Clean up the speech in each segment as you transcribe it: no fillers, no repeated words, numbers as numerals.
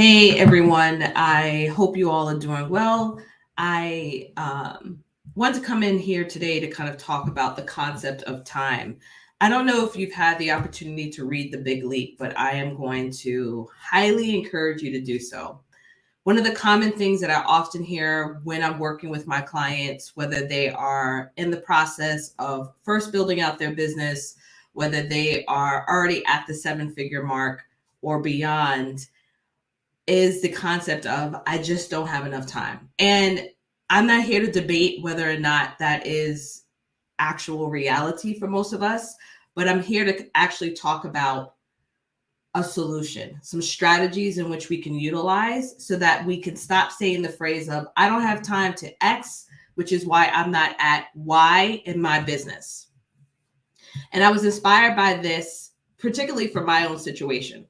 Hey everyone, I hope you all are doing well. I want to come in here today to kind of talk about the concept of time. I don't know if you've had the opportunity to read The Big Leap, but I am going to highly encourage you to do so. One of the common things that I often hear when I'm working with my clients, whether they are in the process of first building out their business, whether they are already at the seven-figure mark or beyond, is the concept of I just don't have enough time. And I'm not here to debate whether or not that is actual reality for most of us, but I'm here to actually talk about a solution, some strategies in which we can utilize so that we can stop saying the phrase of I don't have time to X, which is why I'm not at Y in my business. And I was inspired by this, particularly for my own situation.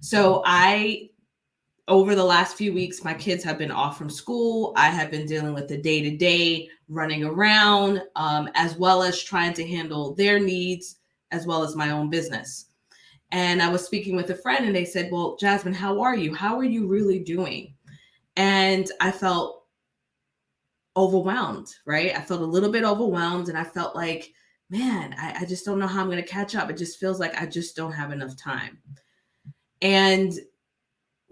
So over the last few weeks, my kids have been off from school. I have been dealing with the day-to-day running around, as well as trying to handle their needs, as well as my own business. And I was speaking with a friend and they said, well, Jasmine, how are you? How are you really doing? And I felt overwhelmed, right? I felt a little bit overwhelmed and I felt like, man, I just don't know how I'm going to catch up. It just feels like I just don't have enough time. And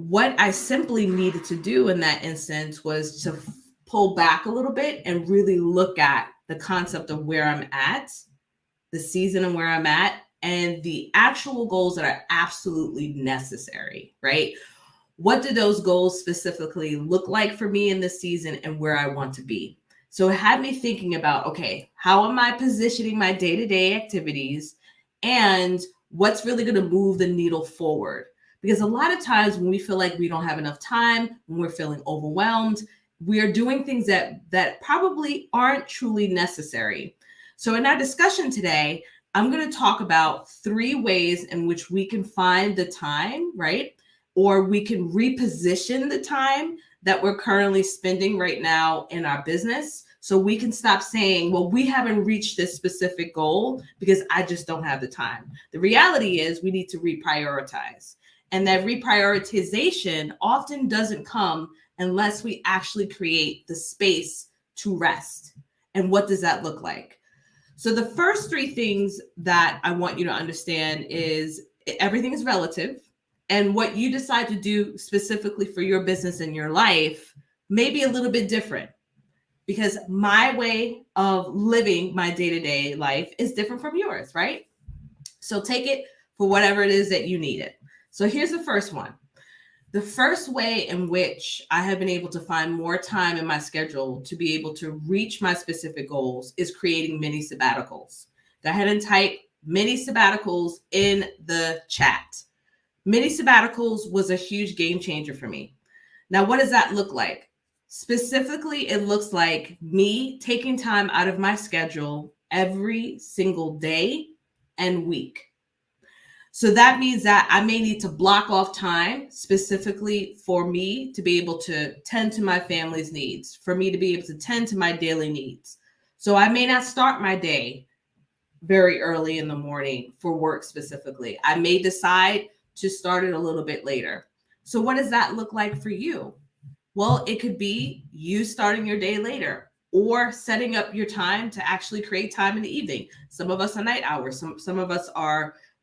what I simply needed to do in that instance was to pull back a little bit and really look at the concept of where I'm at, the season and where I'm at, and the actual goals that are absolutely necessary, right? What do those goals specifically look like for me in this season and where I want to be? So it had me thinking about, okay, how am I positioning my day-to-day activities and what's really going to move the needle forward? Because a lot of times when we feel like we don't have enough time, when we're feeling overwhelmed, we are doing things that probably aren't truly necessary. So in our discussion today, I'm going to talk about 3 ways in which we can find the time, right? Or we can reposition the time that we're currently spending right now in our business. So we can stop saying, well, we haven't reached this specific goal because I just don't have the time. The reality is we need to reprioritize. And that reprioritization often doesn't come unless we actually create the space to rest. And what does that look like? So the first 3 things that I want you to understand is everything is relative. And what you decide to do specifically for your business and your life may be a little bit different because my way of living my day-to-day life is different from yours, right? So take it for whatever it is that you need it. So here's the first one. The first way in which I have been able to find more time in my schedule to be able to reach my specific goals is creating mini sabbaticals. Go ahead and type mini sabbaticals in the chat. Mini sabbaticals was a huge game changer for me. Now, what does that look like? Specifically, it looks like me taking time out of my schedule every single day and week. So that means that I may need to block off time specifically for me to be able to tend to my family's needs, for me to be able to tend to my daily needs. So I may not start my day very early in the morning for work specifically. I may decide to start it a little bit later. So what does that look like for you? Well, it could be you starting your day later or setting up your time to actually create time in the evening. Some of us are night owls. Some of us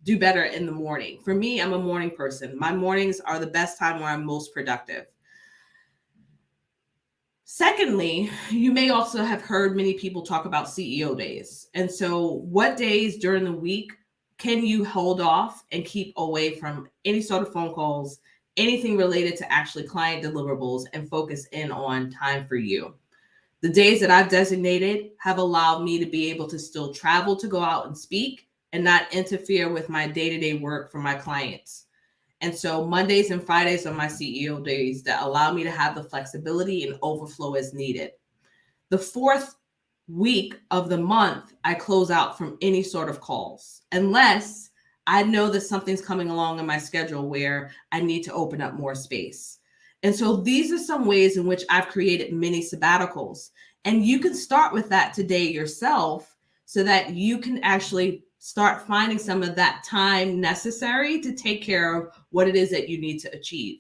do better in the morning. For me, I'm a morning person. My mornings are the best time where I'm most productive. Secondly, you may also have heard many people talk about CEO days. And so what days during the week can you hold off and keep away from any sort of phone calls, anything related to actually client deliverables, and focus in on time for you? The days that I've designated have allowed me to be able to still travel to go out and speak and not interfere with my day-to-day work for my clients. And so Mondays and Fridays are my CEO days that allow me to have the flexibility and overflow as needed. The 4th week of the month, I close out from any sort of calls, unless I know that something's coming along in my schedule where I need to open up more space. And so these are some ways in which I've created mini sabbaticals. And you can start with that today yourself so that you can actually start finding some of that time necessary to take care of what it is that you need to achieve.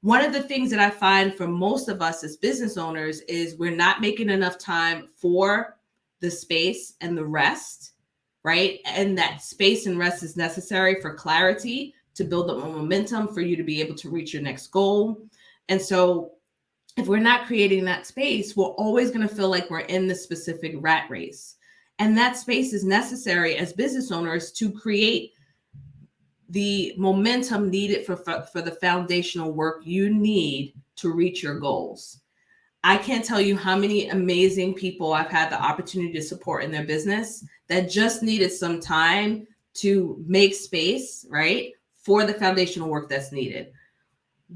One of the things that I find for most of us as business owners is we're not making enough time for the space and the rest, right? And that space and rest is necessary for clarity, to build up momentum for you to be able to reach your next goal. And so if we're not creating that space, we're always going to feel like we're in the specific rat race. And that space is necessary as business owners to create the momentum needed for the foundational work you need to reach your goals. I can't tell you how many amazing people I've had the opportunity to support in their business that just needed some time to make space, right, for the foundational work that's needed.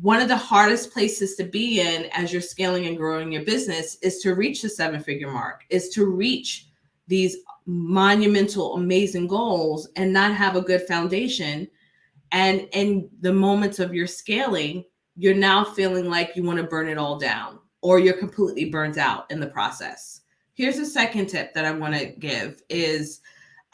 One of the hardest places to be in as you're scaling and growing your business is to reach the 7-figure mark, is to reach these monumental, amazing goals and not have a good foundation. And in the moments of your scaling, you're now feeling like you want to burn it all down, or you're completely burnt out in the process. Here's a second tip that I want to give is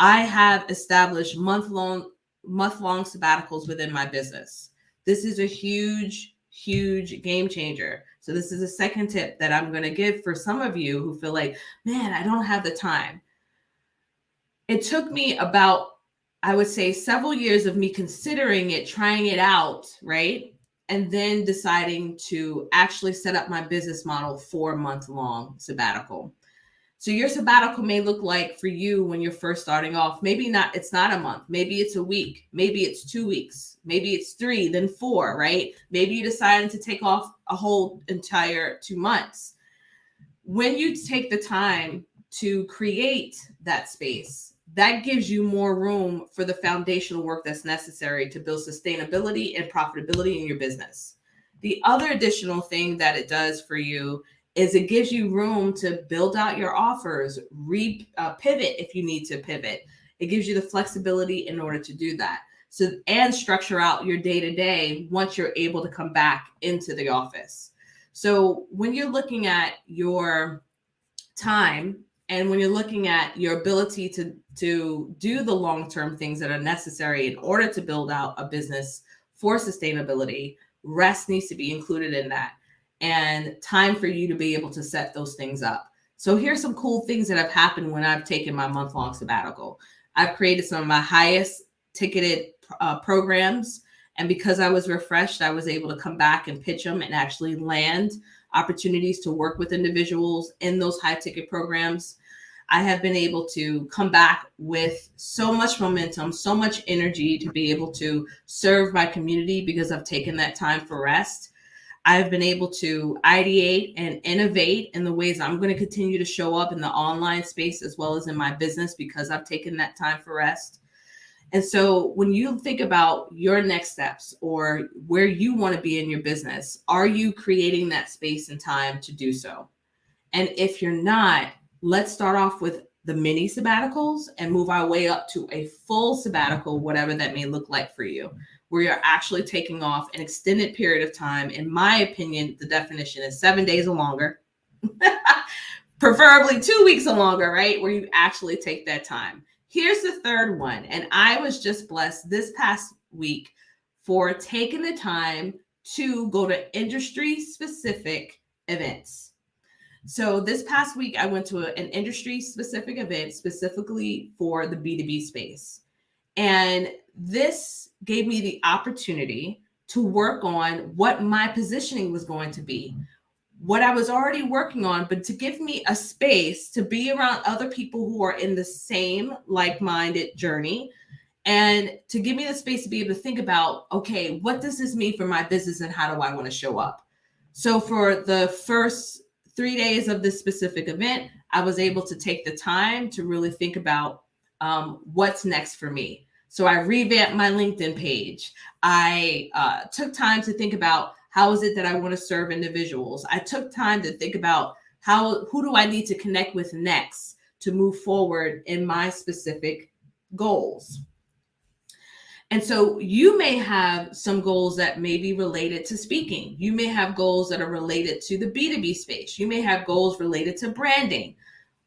I have established month-long sabbaticals within my business. This is a huge, huge game changer. So this is a second tip that I'm going to give for some of you who feel like, man, I don't have the time. It took me about, I would say, several years of me considering it, trying it out, right? And then deciding to actually set up my business model for a month-long sabbatical. So your sabbatical may look like for you when you're first starting off, maybe not, it's not a month, maybe it's a week, maybe it's 2 weeks, maybe it's 3, then 4, right? Maybe you decided to take off a whole entire 2 months. When you take the time to create that space, that gives you more room for the foundational work that's necessary to build sustainability and profitability in your business. The other additional thing that it does for you is it gives you room to build out your offers, pivot if you need to pivot. It gives you the flexibility in order to do that. So, and structure out your day-to-day once you're able to come back into the office. So when you're looking at your time and when you're looking at your ability to do the long-term things that are necessary in order to build out a business for sustainability, rest needs to be included in that, and time for you to be able to set those things up. So here's some cool things that have happened when I've taken my month-long sabbatical. I've created some of my highest ticketed programs. And because I was refreshed, I was able to come back and pitch them and actually land opportunities to work with individuals in those high ticket programs. I have been able to come back with so much momentum, so much energy to be able to serve my community because I've taken that time for rest. I've been able to ideate and innovate in the ways I'm going to continue to show up in the online space as well as in my business because I've taken that time for rest. And so when you think about your next steps or where you want to be in your business, are you creating that space and time to do so? And if you're not, let's start off with the mini sabbaticals and move our way up to a full sabbatical, whatever that may look like for you, where you're actually taking off an extended period of time. In my opinion, the definition is 7 days or longer, preferably 2 weeks or longer, right? Where you actually take that time. Here's the third one. And I was just blessed this past week for taking the time to go to industry specific events. So this past week, I went to an industry specific event specifically for the B2B space. And this gave me the opportunity to work on what my positioning was going to be, what I was already working on, but to give me a space to be around other people who are in the same like-minded journey, and to give me the space to be able to think about, okay, what does this mean for my business and how do I want to show up? So for the first 3 days of this specific event, I was able to take the time to really think about what's next for me. So I revamped my LinkedIn page. I took time to think about how is it that I want to serve individuals. I took time to think about who do I need to connect with next to move forward in my specific goals. And so you may have some goals that may be related to speaking. You may have goals that are related to the B2B space. You may have goals related to branding.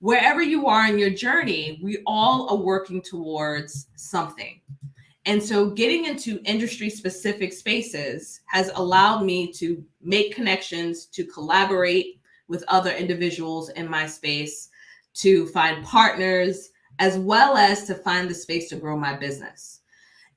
Wherever you are in your journey, we all are working towards something. And so getting into industry specific spaces has allowed me to make connections, to collaborate with other individuals in my space, to find partners, as well as to find the space to grow my business.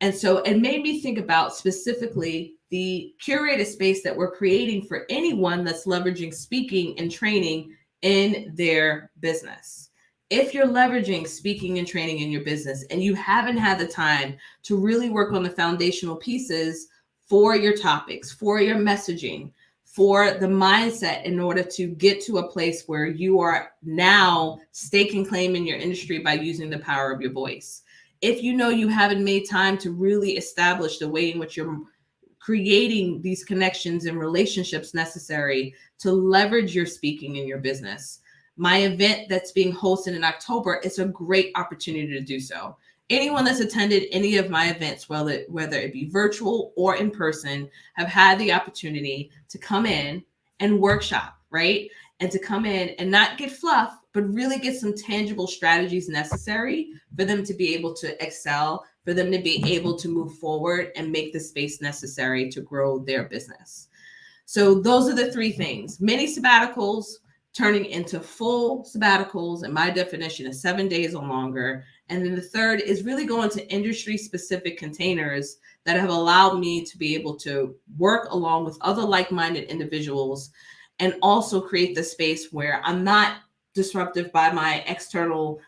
And so it made me think about specifically the curated space that we're creating for anyone that's leveraging speaking and training in their business. If you're leveraging speaking and training in your business and you haven't had the time to really work on the foundational pieces for your topics, for your messaging, for the mindset in order to get to a place where you are now staking claim in your industry by using the power of your voice. If you know you haven't made time to really establish the way in which you're creating these connections and relationships necessary to leverage your speaking in your business, my event that's being hosted in October is a great opportunity to do so. Anyone that's attended any of my events, whether it be virtual or in person, have had the opportunity to come in and workshop, right? And to come in and not get fluff, but really get some tangible strategies necessary for them to be able to excel, for them to be able to move forward and make the space necessary to grow their business. So those are the three things: mini sabbaticals turning into full sabbaticals, and my definition is 7 days or longer. And then the third is really going to industry specific containers that have allowed me to be able to work along with other like-minded individuals and also create the space where I'm not disruptive by my external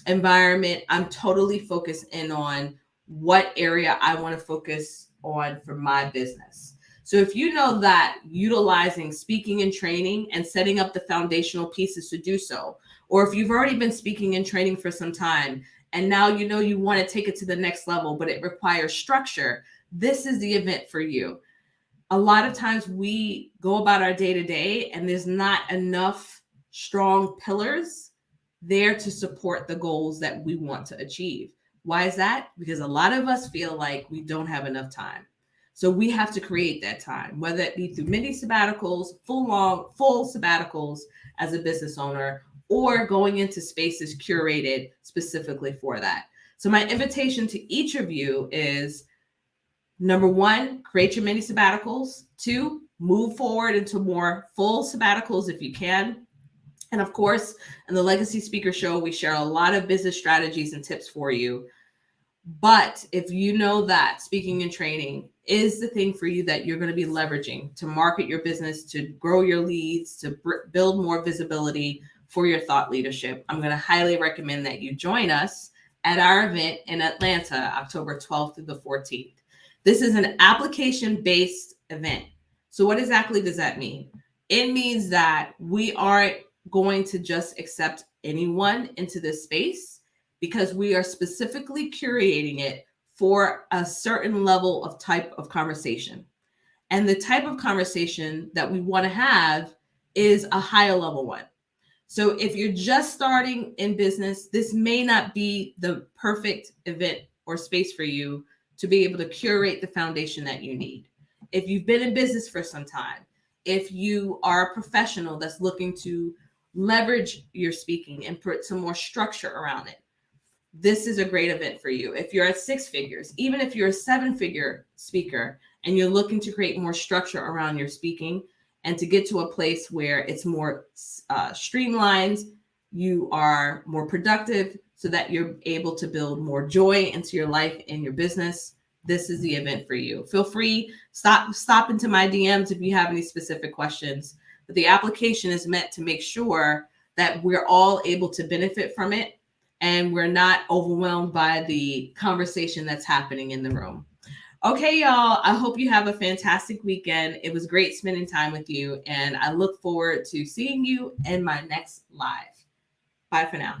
environment. I'm totally focused in on what area I want to focus on for my business. So if you know that utilizing speaking and training and setting up the foundational pieces to do so, or if you've already been speaking and training for some time and now you know you want to take it to the next level, but it requires structure, this is the event for you. A lot of times we go about our day to day and there's not enough strong pillars there to support the goals that we want to achieve. Why is that? Because a lot of us feel like we don't have enough time. So we have to create that time, whether it be through mini sabbaticals, full sabbaticals as a business owner, or going into spaces curated specifically for that. So my invitation to each of you is, number one, create your mini sabbaticals. 2, move forward into more full sabbaticals if you can. And of course, in the Legacy Speaker Show, we share a lot of business strategies and tips for you. But if you know that speaking and training is the thing for you that you're going to be leveraging to market your business, to grow your leads, to build more visibility for your thought leadership, I'm going to highly recommend that you join us at our event in Atlanta, October 12th through the 14th. This is an application-based event. So what exactly does that mean? It means that we aren't going to just accept anyone into this space, because we are specifically curating it for a certain level of type of conversation. And the type of conversation that we want to have is a higher level one. So if you're just starting in business, this may not be the perfect event or space for you to be able to curate the foundation that you need. If you've been in business for some time, if you are a professional that's looking to leverage your speaking and put some more structure around it, this is a great event for you. If you're at 6 figures, even if you're a 7-figure speaker and you're looking to create more structure around your speaking and to get to a place where it's more streamlined, you are more productive so that you're able to build more joy into your life and your business, this is the event for you. Feel free, stop into my DMs if you have any specific questions. But the application is meant to make sure that we're all able to benefit from it and we're not overwhelmed by the conversation that's happening in the room. Okay, y'all, I hope you have a fantastic weekend. It was great spending time with you, and I look forward to seeing you in my next live. Bye for now.